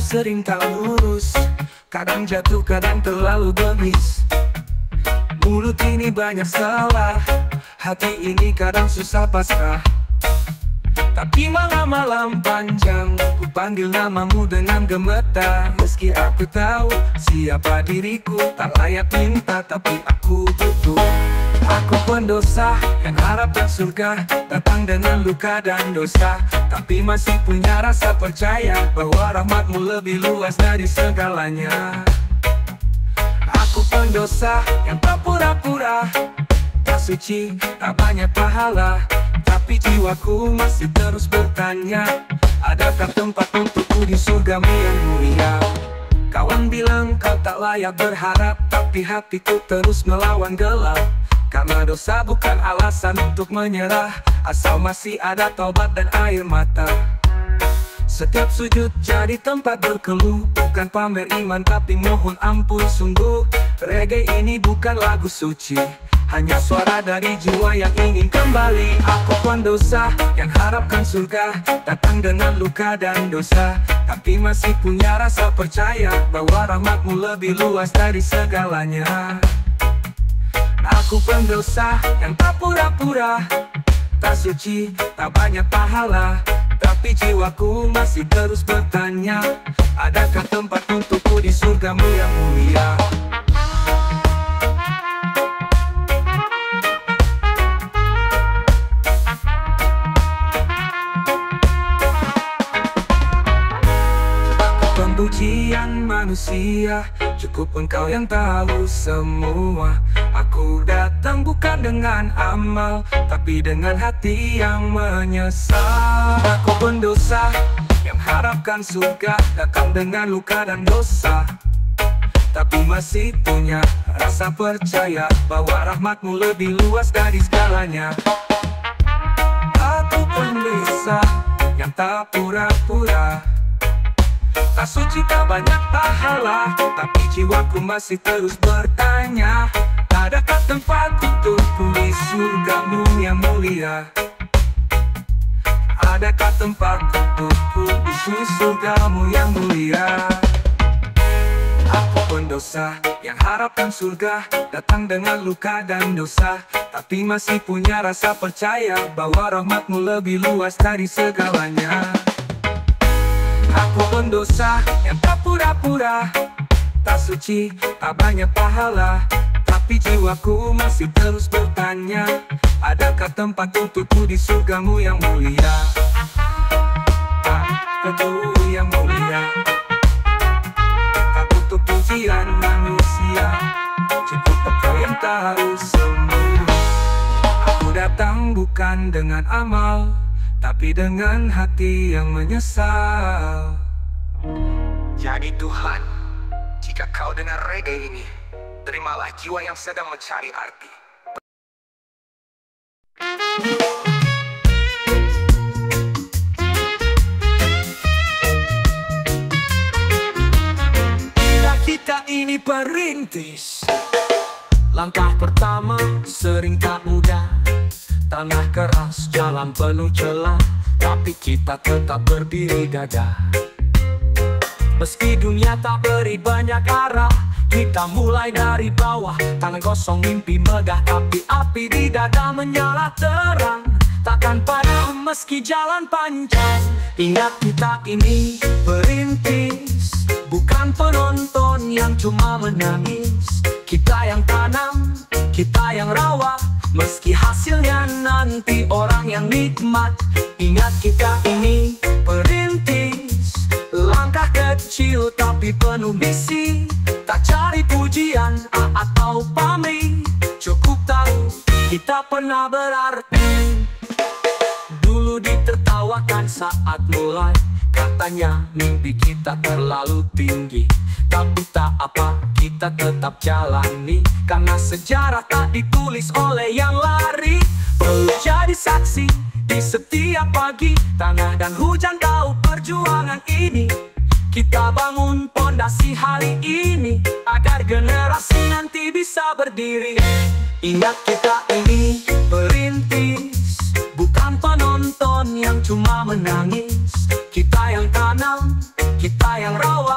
sering tak lurus, kadang jatuh, kadang terlalu bengis. Mulut ini banyak salah, hati ini kadang susah pasrah. Tapi malam-malam panjang, ku panggil namamu dengan gemetar. Meski aku tahu siapa diriku, tak layak minta, tapi aku butuh. Aku pendosa yang harapkan surga datang dengan luka dan dosa, tapi masih punya rasa percaya bahwa rahmatmu lebih luas dari segalanya. Aku pendosa yang tak pura-pura, tak suci, tak banyak pahala, tapi jiwaku masih terus bertanya, adakah tempat untukku di surgamu yang mulia? Kawan bilang kau tak layak berharap, tapi hatiku terus melawan gelap. Karena dosa bukan alasan untuk menyerah, asal masih ada taubat dan air mata. Setiap sujud jadi tempat berkeluh, bukan pamer iman tapi mohon ampun sungguh. Reggae ini bukan lagu suci, hanya suara dari jiwa yang ingin kembali. Aku pendosa yang harapkan surga datang dengan luka dan dosa, tapi masih punya rasa percaya bahwa rahmatmu lebih luas dari segalanya. Aku pendosa yang tak pura-pura, tak suci, tak banyak pahala, tapi jiwaku masih terus bertanya, adakah tempat untukku di surgamu yang mulia? Pujian manusia, cukup engkau yang tahu semua. Aku datang bukan dengan amal, tapi dengan hati yang menyesal. Aku pendosa yang harapkan surga datang dengan luka dan dosa, tapi masih punya rasa percaya bahwa rahmatmu lebih luas dari segalanya. Aku pendosa yang tak pura-pura, tak suci, tak banyak pahala, tapi jiwaku masih terus bertanya, adakah tempat untukku di surgamu yang mulia? Adakah tempat untukku di surgamu yang mulia? Aku pendosa yang harapkan surga datang dengan luka dan dosa, tapi masih punya rasa percaya bahwa rahmatmu lebih luas dari segalanya. Aku pendosa yang tak pura-pura, tak suci, tak banyak pahala, tapi jiwaku masih terus bertanya, adakah tempat untukku di surgamu yang mulia? Tentu yang mulia, tak butuh pujian manusia, cukup engkau yang tahu semua. Aku datang bukan dengan amal, tapi dengan hati yang menyesal. Jadi Tuhan, jika kau dengar reggae ini, terimalah jiwa yang sedang mencari arti. Bila kita ini perintis, langkah pertama sering tak mudah. Tanah keras, jalan penuh celah, tapi kita tetap berdiri gagah. Meski dunia tak beri banyak arah, kita mulai dari bawah. Tangan kosong, mimpi megah, tapi api di dada menyala terang. Takkan padam meski jalan panjang. Ingat kita ini perintis, bukan penonton yang cuma menangis. Kita yang tanam, kita yang rawat, meski hasilnya nanti orang yang nikmat. Ingat kita ini perintis, langkah kecil tapi penuh misi. Tak cari pujian atau pamrih, cukup tahu kita pernah berarti. Dulu ditertawakan saat mulai, katanya mimpi kita terlalu tinggi. Tapi tak apa, kita tetap jalani, karena sejarah tak ditulis oleh yang lari. Perlu jadi saksi di setiap pagi, tanah dan hujan tahu perjuangan ini. Kita bangun pondasi hari ini, agar generasi nanti bisa berdiri. Ingat kita ini perintis, bukan penonton yang cuma menangis. Kita yang tanam, kita yang rawat,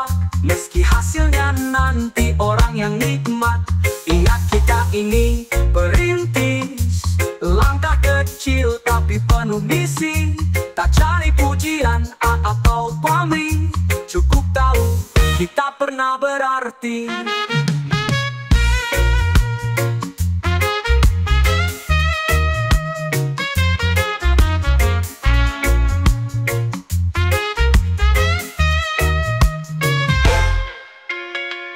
Meski hasilnya nanti orang yang nikmat, ingat kita ini perintis. Langkah kecil tapi penuh misi. Tak cari pujian atau pamrih, cukup tahu kita pernah berarti.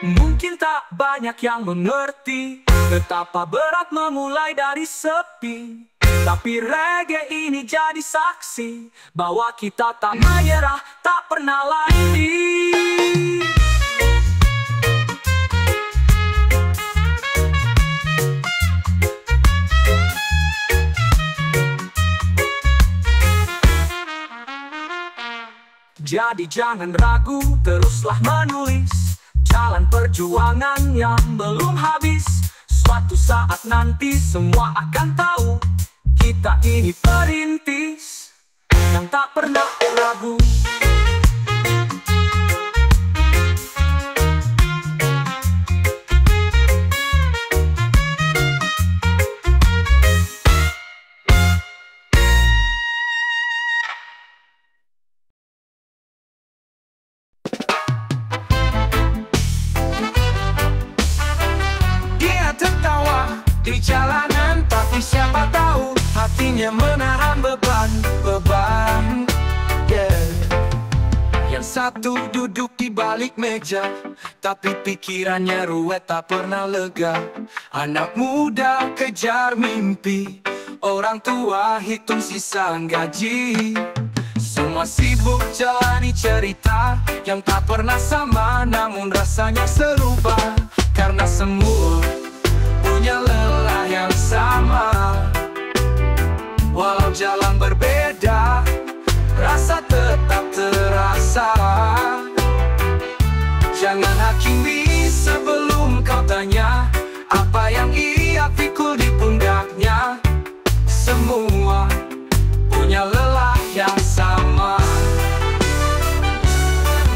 Mungkin tak banyak yang mengerti betapa berat memulai dari sepi. Tapi reggae ini jadi saksi bahwa kita tak menyerah, tak pernah lari. Jadi jangan ragu, teruslah menulis jalan perjuangan yang belum habis. Suatu saat nanti semua akan tahu kita ini perintis yang tak pernah ragu. Dia tertawa di jalanan, tapi siapa tahu hatinya menahan beban. Yang satu duduk di balik meja, tapi pikirannya ruwet tak pernah lega. Anak muda kejar mimpi, orang tua hitung sisa gaji. Semua sibuk jalani cerita yang tak pernah sama, namun rasanya serupa. Karena semua punya lelah yang sama. Walau jalan berbeda, rasa tetap terasa. Jangan hakimi sebelum kau tanya apa yang ia pikul di pundaknya. Semua punya lelah yang sama.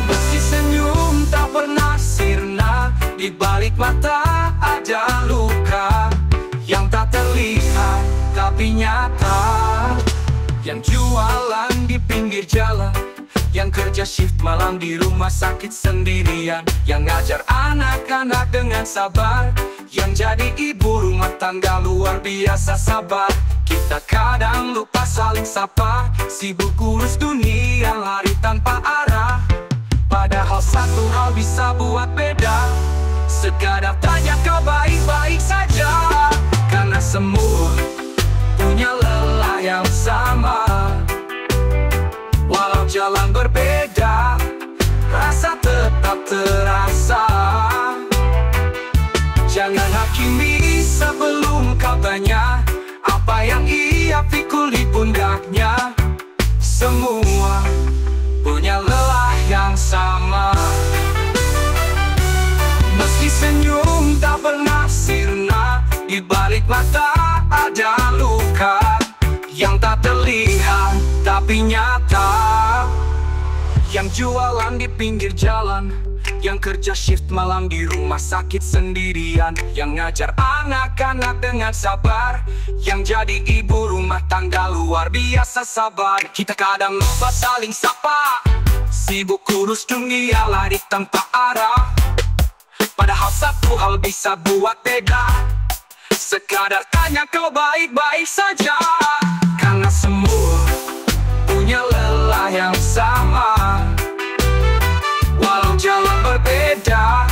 Meski senyum tak pernah sirna, di balik mata ada luka yang tak terlihat tapi nyata. Yang jualan di pinggir jalan, yang kerja shift malam di rumah sakit sendirian, yang ngajar anak-anak dengan sabar, yang jadi ibu rumah tangga luar biasa sabar. Kita kadang lupa saling sapa, sibuk urus dunia lari tanpa arah. Padahal satu hal bisa buat beda, sekadar tanya kau baik-baik saja. Karena semua punya lelah yang sama. Walau jalan berbeda, rasa tetap terasa. Jangan hakimi sebelum kau tanya apa yang ia pikul di pundaknya. Semua punya lelah yang sama. Meski senyum tak pernah sirna, di balik mata ada luka yang tak terlihat tapi nyata. Yang jualan di pinggir jalan, yang kerja shift malam di rumah sakit sendirian, yang ngajar anak-anak dengan sabar, yang jadi ibu rumah tangga luar biasa sabar. Kita kadang lupa saling sapa, sibuk urus dunia lari tanpa arah. Padahal satu hal bisa buat beda, sekadar tanya kau baik-baik saja. Karena semua punya lelah yang sama. Walau jalan berbeda,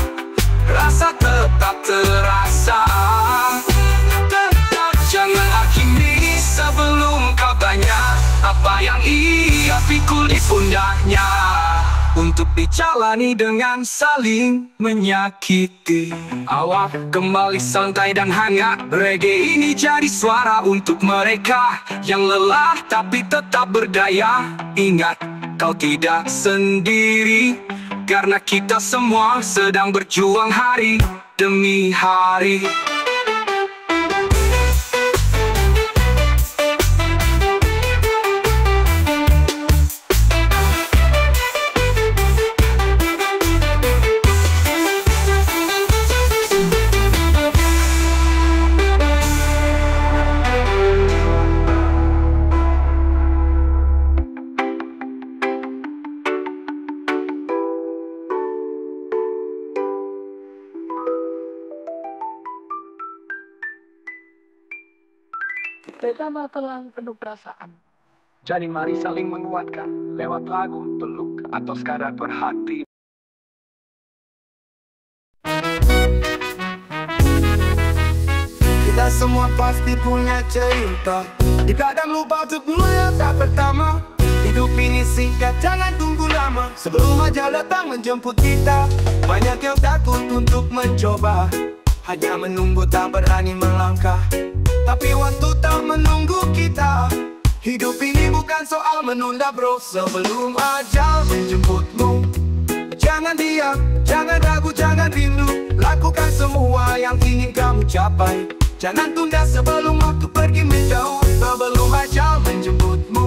rasa tetap terasa. Jangan hakimi sebelum kau tanya apa yang ia pikul di pundaknya. Untuk dijalani dengan saling menyakiti. Awak kembali santai dan hangat, reggae ini jadi suara untuk mereka yang lelah tapi tetap berdaya. Ingat, kau tidak sendiri, karena kita semua sedang berjuang hari demi hari. beda telah penuh perasaan. Jadi mari saling menguatkan lewat lagu, peluk, atau sekadar berhati. Kita semua pasti punya cerita, kadang lupa untuk mulai yang tak pertama. Hidup ini singkat, jangan tunggu lama. Sebelum ajal datang menjemput kita, banyak yang takut untuk mencoba, hanya menunggu tak berani melangkah. Tapi waktu tak menunggu kita. Hidup ini bukan soal menunda bro. Sebelum ajal menjemputmu, jangan diam, jangan ragu, jangan rindu. Lakukan semua yang ingin kamu capai. Jangan tunda sebelum waktu pergi menjauh. Sebelum ajal menjemputmu,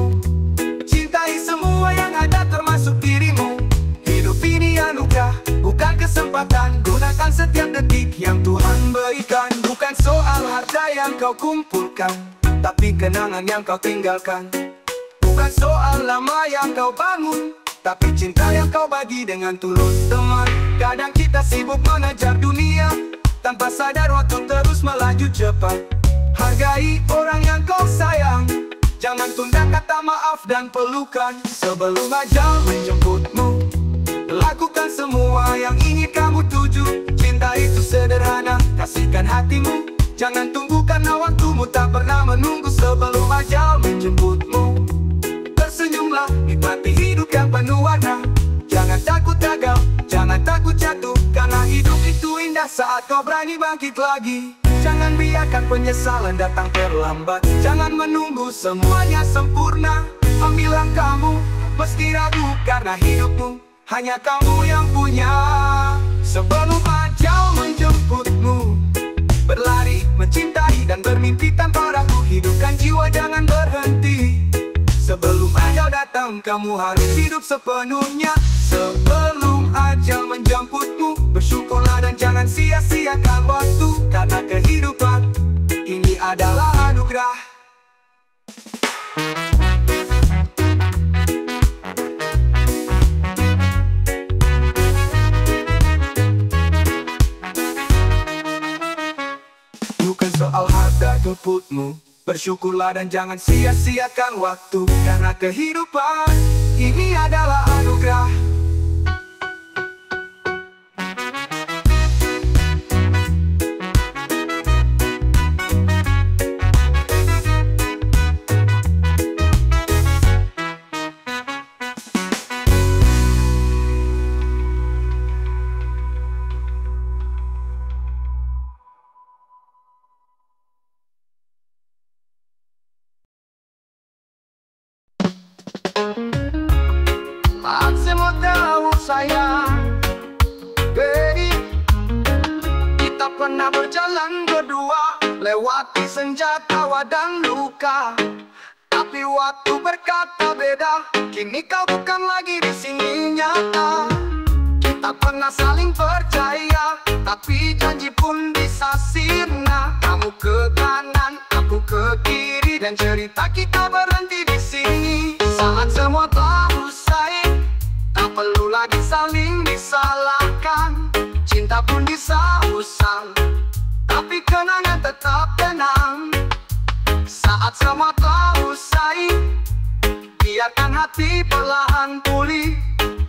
cintai semua yang ada termasuk dirimu. Hidup ini anugerah, bukan kesempatan. Gunakan setiap detik yang Tuhan berikan. Bukan soal harta yang kau kumpulkan, tapi kenangan yang kau tinggalkan. Bukan soal lama yang kau bangun, tapi cinta yang kau bagi dengan tulus. Teman, kadang kita sibuk mengejar dunia, tanpa sadar waktu terus melaju cepat. Hargai orang yang kau sayang, jangan tunda kata maaf dan pelukan. Sebelum ajal menjemputmu, lakukan semua yang ingin kamu tuju. Cinta itu sederhana, kasihkan hatimu. Jangan tunggu karena waktumu tak pernah menunggu. Sebelum ajal menjemputmu, tersenyumlah, nikmati hidup yang penuh warna. Jangan takut gagal, jangan takut jatuh, karena hidup itu indah saat kau berani bangkit lagi. Jangan biarkan penyesalan datang terlambat. Jangan menunggu semuanya sempurna. Ambil langkahmu, meski ragu, karena hidupmu hanya kamu yang punya. Sebelum ajal menjemputmu, berlari, mencintai, dan bermimpi tanpa ragu. Hidupkan jiwa, jangan berhenti. Sebelum ajal datang, kamu harus hidup sepenuhnya. Sebelum ajal menjemputmu, bersyukurlah dan jangan sia-siakan waktu, karena kehidupan ini adalah anugerah. Bukan soal harta keputmu, bersyukurlah dan jangan sia-siakan waktu, karena kehidupan ini adalah anugerah. Semua tahu sayang, baby, kita pernah berjalan berdua, lewati senja, tawa dan luka. Tapi waktu berkata beda, kini kau bukan lagi di sini nyata. Kita pernah saling percaya, tapi janji pun bisa sirna. Kamu ke kanan, aku ke kiri, dan cerita kita berhenti di sini. Saat semua telah usai, tak perlu lagi saling disalahkan. Cinta pun bisa usang, tapi kenangan tetap tenang. Saat semua telah usai, biarkan hati perlahan pulih.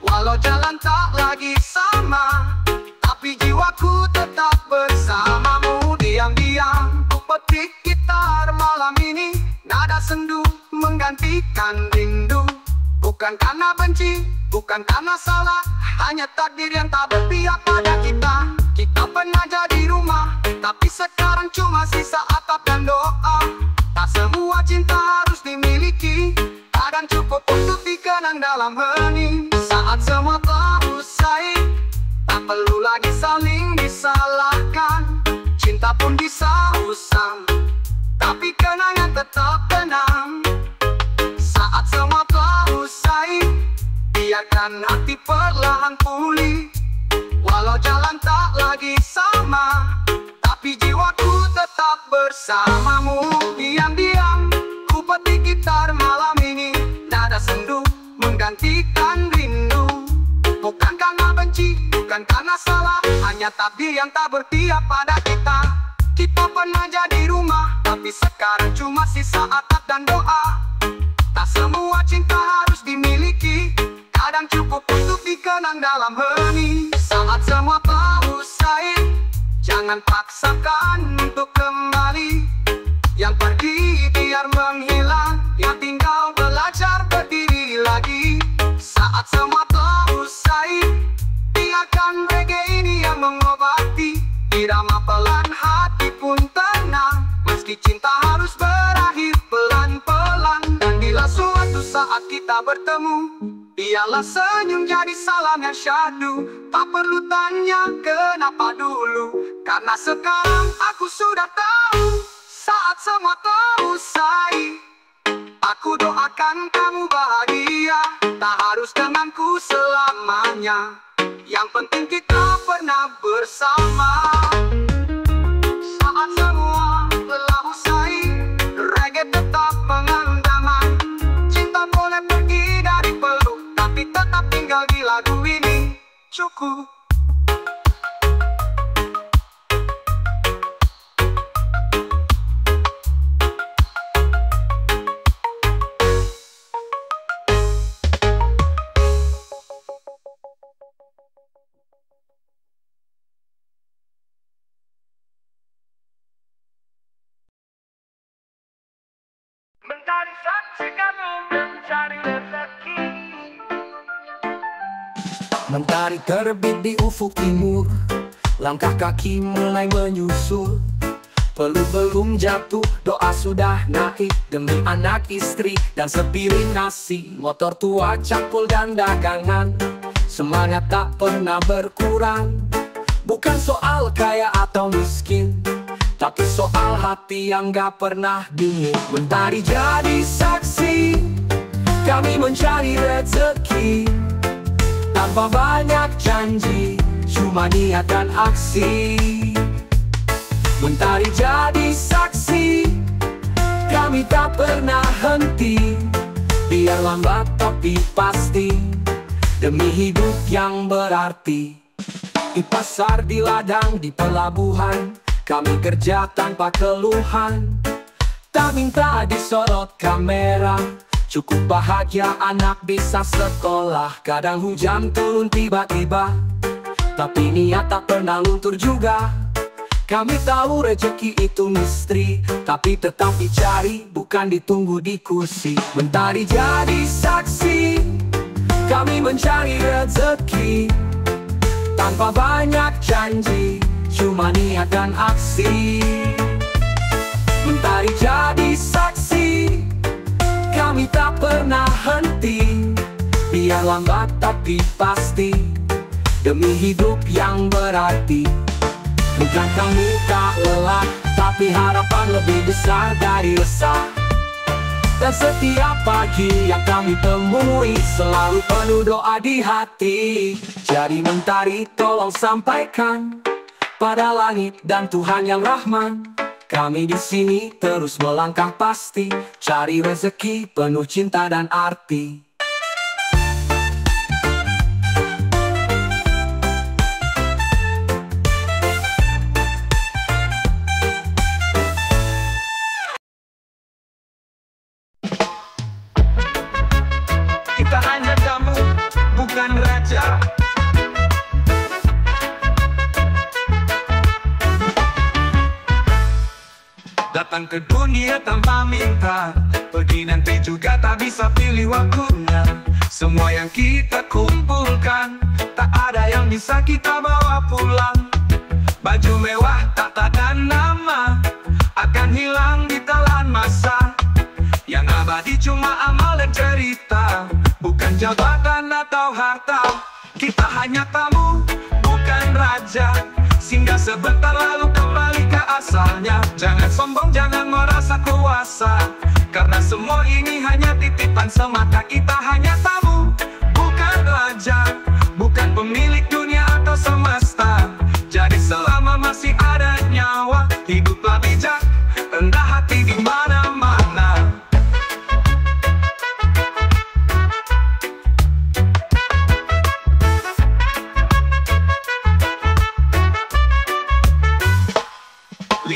Walau jalan tak lagi sama, tapi jiwaku tetap bersamamu. Diam-diam ku petik gitar malam ini, nada sendu menggantikan rindu. Bukan karena benci, bukan karena salah, hanya takdir yang tak berpihak pada kita. Kita pernah jadi rumah, tapi sekarang cuma sisa atap dan doa. Tak semua cinta harus dimiliki, kadang cukup untuk dikenang dalam hening. Saat semua telah usai, tak perlu lagi saling disalahkan. Cinta pun bisa usang, tapi kenangan tetap tenang. Saat semua telah usai, biarkan hati perlahan pulih. Walau jalan tak lagi sama, tapi jiwaku tetap bersamamu. Diam-diam ku petik gitar malam ini, nada sendu menggantikan rindu. Bukan karena benci, bukan karena salah, hanya takdir yang tak berpihak pada kita. Kita pernah jadi rumah, tapi sekarang cuma sisa atap dan doa. Tak semua cinta harus dimiliki, kadang cukup untuk dikenang dalam hening. Saat semua telah usai, jangan paksakan untuk kembali. Yang pergi biar menghilang, yang tinggal belajar berdiri lagi. Saat semua telah usai, biarkan reggae ini yang mengobati. Irama pelan, hati pun tenang, meski cinta harus berakhir pelan-pelan. Dan bila suatu saat kita bertemu, biarlah senyum jadi salam yang syahdu. Tak perlu tanya kenapa dulu, karena sekarang aku sudah tahu. Saat semua telah usai, aku doakan kamu bahagia. Tak harus denganku selamanya, yang penting kita pernah bersama. Saat semua telah usai, reggae tetap mengendaman. Cinta boleh pergi dari peluk, tapi tetap tinggal di lagu ini. Cukup. Mentari saksikan mencari rezeki. Mentari terbit di ufuk timur, langkah kaki mulai menyusul. Peluk belum jatuh, doa sudah naik. Demi anak istri dan sepiring nasi. Motor tua, cakul dan dagangan, semangat tak pernah berkurang. Bukan soal kaya atau miskin, tapi soal hati yang gak pernah dingin. Mentari jadi saksi, kami mencari rezeki. Tanpa banyak janji, cuma niat dan aksi. Mentari jadi saksi, kami tak pernah henti. Biar lambat tapi pasti, demi hidup yang berarti. Di pasar, di ladang, di pelabuhan, kami kerja tanpa keluhan. Tak minta disorot kamera, cukup bahagia anak bisa sekolah. Kadang hujan turun tiba-tiba, tapi niat tak pernah luntur juga. Kami tahu rezeki itu misteri, tapi tetap dicari, bukan ditunggu di kursi. Mentari jadi saksi, kami mencari rezeki. Tanpa banyak janji, cuma niat dan aksi. Mentari jadi saksi, kami tak pernah henti. Biar lambat tapi pasti, demi hidup yang berarti. Bukan kami tak lelah, tapi harapan lebih besar dari resah. Dan setiap pagi yang kami temui, selalu penuh doa di hati. Jadi mentari tolong sampaikan pada langit dan Tuhan yang Rahman, kami di sini terus melangkah pasti, cari rezeki penuh cinta dan arti. Kita hanya tamu, bukan raja. Datang ke dunia tanpa minta, pergi nanti juga tak bisa pilih waktunya. Semua yang kita kumpulkan, tak ada yang bisa kita bawa pulang. Baju mewah, tata dan nama, akan hilang di telan masa. Yang abadi cuma amal dan cerita, bukan jabatan atau harta. Kita hanya tamu, bukan raja. Singgah sebentar lalu kembali ke asalnya. Jangan sombong, jangan merasa kuasa, karena semua ini hanya titipan semata. Kita hanya tamu, bukan raja, bukan pemilik dunia atau semesta. Jadi selama masih ada nyawa, hiduplah bijak, rendah hati di mana-mana.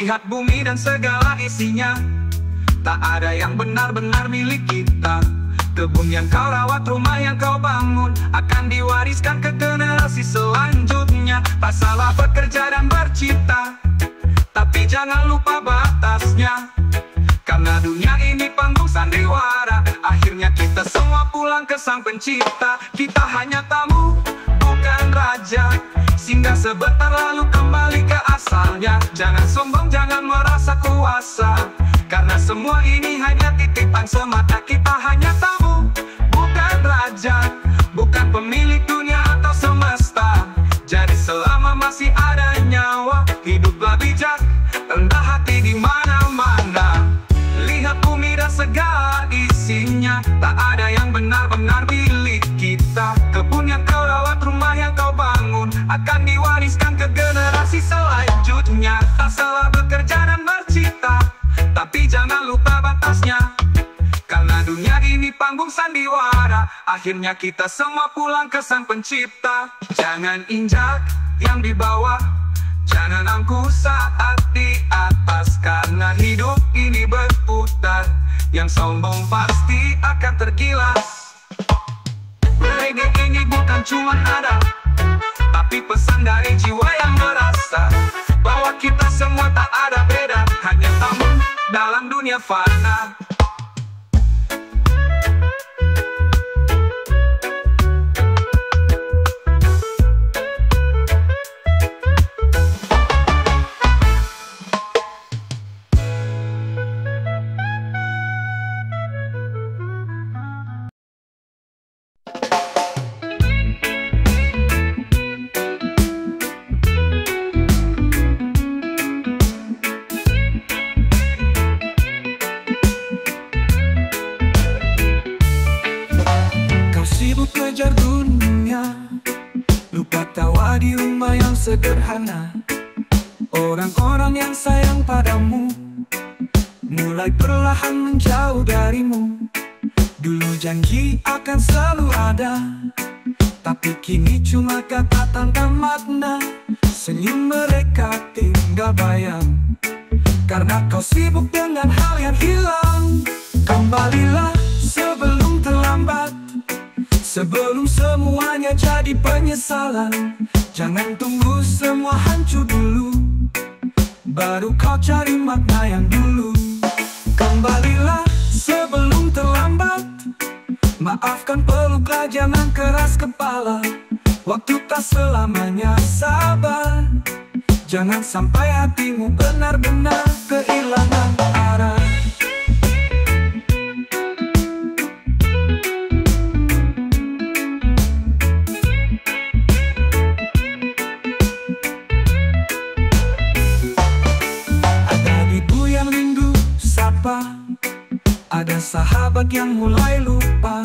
Lihat bumi dan segala isinya, tak ada yang benar-benar milik kita. Kebun yang kau rawat, rumah yang kau bangun, akan diwariskan ke generasi selanjutnya. Tak salah bekerja dan bercipta, tapi jangan lupa batasnya. Karena dunia ini panggung sandiwara, akhirnya kita semua pulang ke sang pencipta. Kita hanya tamu, bukan raja, singgah sebentar lalu kembali ke asalnya. Jangan sombong, jangan merasa kuasa, karena semua ini hanya titipan semata. Kita hanya tamu, bukan raja, bukan pemilik dunia atau semesta. Jadi selama masih ada nyawa, hiduplah bijak, rendah hati di mana-mana. Lihat bumi dan segala isinya, tak ada yang benar-benar milik kita. Kebun yang kau rawat, rumah yang kau bangun, akan diwariskan ke generasi selanjutnya. Tak salah bekerja dan bercipta, tapi jangan lupa batasnya. Karena dunia ini panggung sandiwara, akhirnya kita semua pulang ke sang pencipta. Jangan injak yang di bawah, jangan angkuh saat di atas, karena hidup ini berputar. Yang sombong pasti akan tergilas. Reggae ini bukan cuma nada, tapi pesan dari jiwa yang merasa bahwa kita semua tak ada beda, hanya tamu dalam dunia fana. Kejar dunia, lupa tawa di rumah yang sederhana. Orang-orang yang sayang padamu mulai perlahan menjauh darimu. Dulu janji akan selalu ada, tapi kini cuma kata tanpa makna. Senyum mereka tinggal bayang, karena kau sibuk dengan hal yang hilang. Kembalilah sebelum terlambat, sebelum semuanya jadi penyesalan. Jangan tunggu semua hancur dulu, baru kau cari makna yang dulu. Kembalilah sebelum terlambat, maafkan peluklah, jangan keras kepala. Waktu tak selamanya sabar, jangan sampai hatimu benar-benar kehilangan arah. Ada sahabat yang mulai lupa,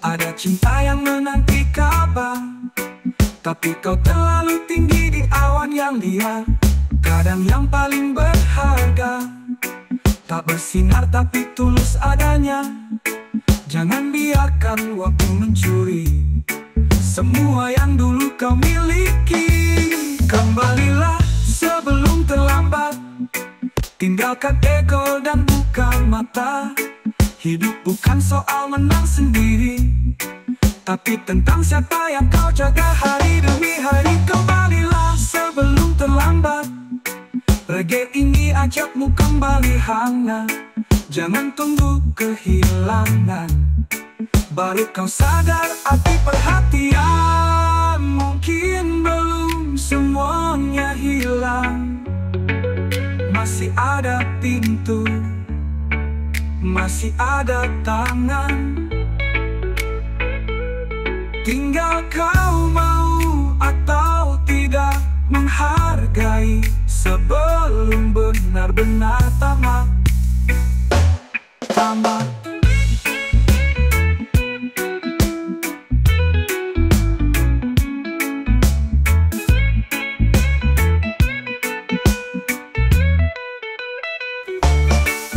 ada cinta yang menanti kabar. Tapi kau terlalu tinggi di awan yang liar. Kadang yang paling berharga tak bersinar tapi tulus adanya. Jangan biarkan waktu mencuri semua yang dulu kau miliki. Kembalilah sebelum terlambat, tinggalkan ego dan buka mata. Hidup bukan soal menang sendiri, tapi tentang siapa yang kau jaga hari demi hari. Kembalilah sebelum terlambat, reggae ini ajakmu kembali hangat. Jangan tunggu kehilangan, baru kau sadar arti perhatian. Mungkin belum semuanya hilang, masih ada pintu, masih ada tangan. Tinggal kau mau atau tidak menghargai sebelum benar-benar tamat.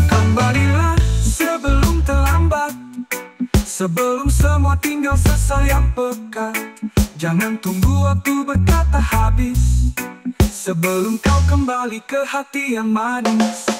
Kembalilah sebelum terlambat, sebelum semua tinggal sesal yang pekat. Jangan tunggu waktu berkata habis, sebelum kau kembali ke hati yang manis.